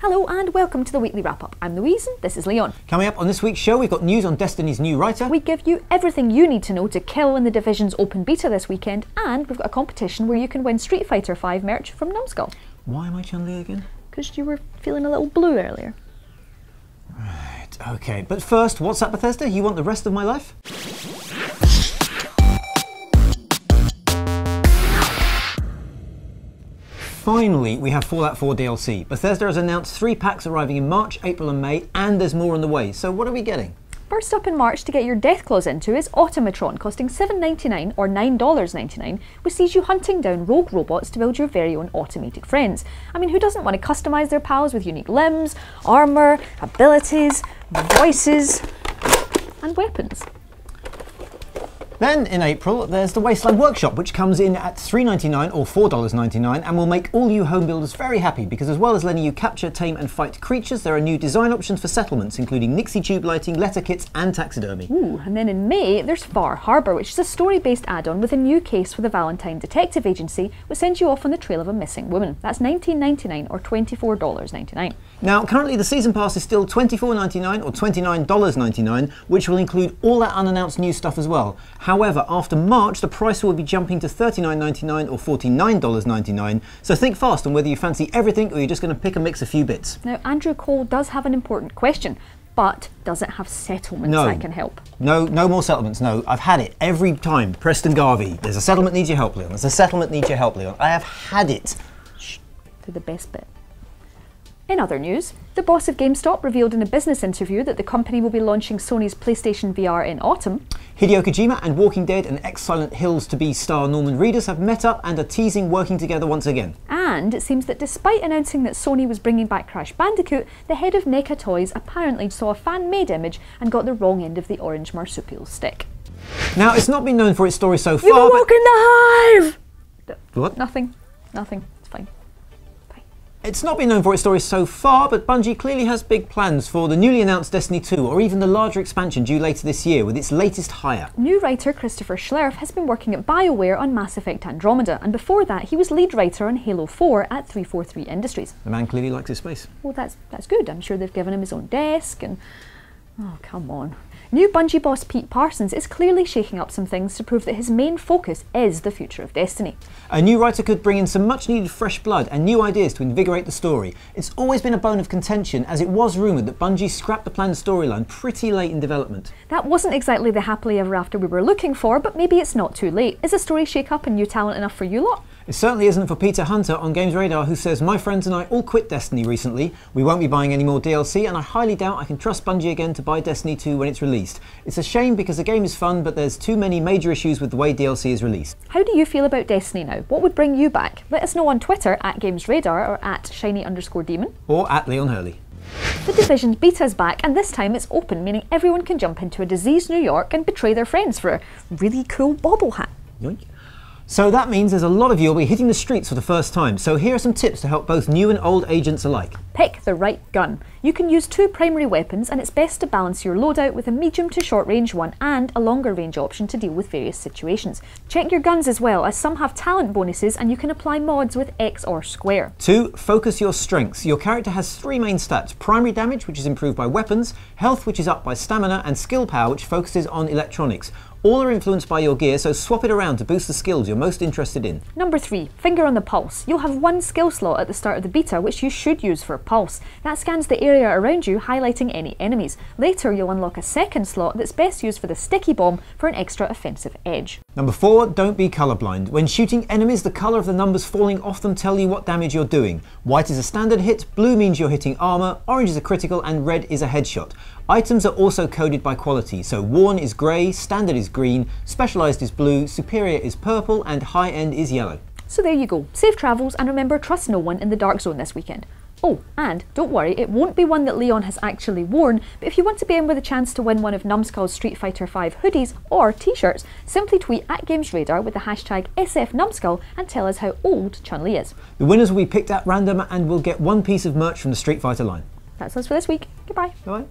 Hello and welcome to the weekly wrap-up. I'm Louise and this is Leon. Coming up on this week's show, we've got news on Destiny's new writer. We give you everything you need to know to kill in the Division's open beta this weekend, and we've got a competition where you can win Street Fighter V merch from Numskull. Why am I Chun-Li again? Because you were feeling a little blue earlier. Right, okay. But first, what's up, Bethesda? You want the rest of my life? Finally, we have Fallout 4 DLC. Bethesda has announced 3 packs arriving in March, April and May, and there's more on the way. So what are we getting? First up in March to get your death claws into is Automatron, costing $7.99 or $9.99, which sees you hunting down rogue robots to build your very own automated friends. I mean, who doesn't want to customise their pals with unique limbs, armour, abilities, voices, and weapons? Then in April, there's the Wasteland Workshop, which comes in at $3.99 or $4.99 and will make all you home builders very happy because as well as letting you capture, tame and fight creatures, there are new design options for settlements, including Nixie tube lighting, letter kits and taxidermy. Ooh, and then in May, there's Far Harbour, which is a story-based add-on with a new case for the Valentine Detective Agency, which sends you off on the trail of a missing woman. That's $19.99 or $24.99. Now, currently the Season Pass is still $24.99 or $29.99, which will include all that unannounced new stuff as well. However, after March, the price will be jumping to $39.99 or $49.99, so think fast on whether you fancy everything or you're just going to pick and mix a few bits. Now, Andrew Cole does have an important question, but does it have settlements that can help? No more settlements, no. I've had it every time. Preston Garvey, there's a settlement needs your help, Leon. There's a settlement needs your help, Leon. I have had it. Shh, to the best bit. In other news, the boss of GameStop revealed in a business interview that the company will be launching Sony's PlayStation VR in autumn. Hideo Kojima and Walking Dead and ex-Silent Hills to be star Norman Reedus have met up and are teasing working together once again. And it seems that despite announcing that Sony was bringing back Crash Bandicoot, the head of NECA Toys apparently saw a fan-made image and got the wrong end of the orange marsupial stick. Now, it's not been known for its story so far. You awoke in the hive! What? Nothing. It's fine. It's not been known for its story so far, but Bungie clearly has big plans for the newly announced Destiny 2 or even the larger expansion due later this year with its latest hire. New writer Christopher Schlerf has been working at BioWare on Mass Effect Andromeda, and before that he was lead writer on Halo 4 at 343 Industries. The man clearly likes his space. Well, that's good. I'm sure they've given him his own desk and... oh, come on. New Bungie boss Pete Parsons is clearly shaking up some things to prove that his main focus is the future of Destiny. A new writer could bring in some much needed fresh blood and new ideas to invigorate the story. It's always been a bone of contention as it was rumoured that Bungie scrapped the planned storyline pretty late in development. That wasn't exactly the happily ever after we were looking for, but maybe it's not too late. Is a story shake up and new talent enough for you lot? It certainly isn't for Peter Hunter on GamesRadar, who says, "My friends and I all quit Destiny recently. We won't be buying any more DLC and I highly doubt I can trust Bungie again to buy Destiny 2 when it's released. It's a shame because the game is fun, but there's too many major issues with the way DLC is released." How do you feel about Destiny now? What would bring you back? Let us know on Twitter at GamesRadar or at shiny_demon. Or at Leon Hurley. The Division's beta is back, and this time it's open, meaning everyone can jump into a diseased New York and betray their friends for a really cool bobble hat. Yoink. So that means there's a lot of you will be hitting the streets for the first time, so here are some tips to help both new and old agents alike. Pick the right gun. You can use 2 primary weapons and it's best to balance your loadout with a medium to short range one and a longer range option to deal with various situations. Check your guns as well, as some have talent bonuses and you can apply mods with X or square. 2. Focus your strengths. Your character has 3 main stats: primary damage, which is improved by weapons, health, which is up by stamina, and skill power, which focuses on electronics. All are influenced by your gear, so swap it around to boost the skills you're most interested in. Number 3. Finger on the pulse. You'll have 1 skill slot at the start of the beta, which you should use for pulse. That scans the area around you, highlighting any enemies. Later you'll unlock a second slot that's best used for the sticky bomb for an extra offensive edge. Number 4. Don't be colourblind. When shooting enemies, the colour of the numbers falling off them tell you what damage you're doing. White is a standard hit, blue means you're hitting armour, orange is a critical, and red is a headshot. Items are also coded by quality, so worn is grey, standard is green, specialised is blue, superior is purple, and high end is yellow. So there you go. Safe travels, and remember, trust no one in the dark zone this weekend. Oh, and don't worry, it won't be one that Leon has actually worn, but if you want to be in with a chance to win one of Numskull's Street Fighter V hoodies or t-shirts, simply tweet at GamesRadar with the hashtag SFNumskull and tell us how old Chun-Li is. The winners will be picked at random and will get 1 piece of merch from the Street Fighter line. That's us for this week. Goodbye. Bye.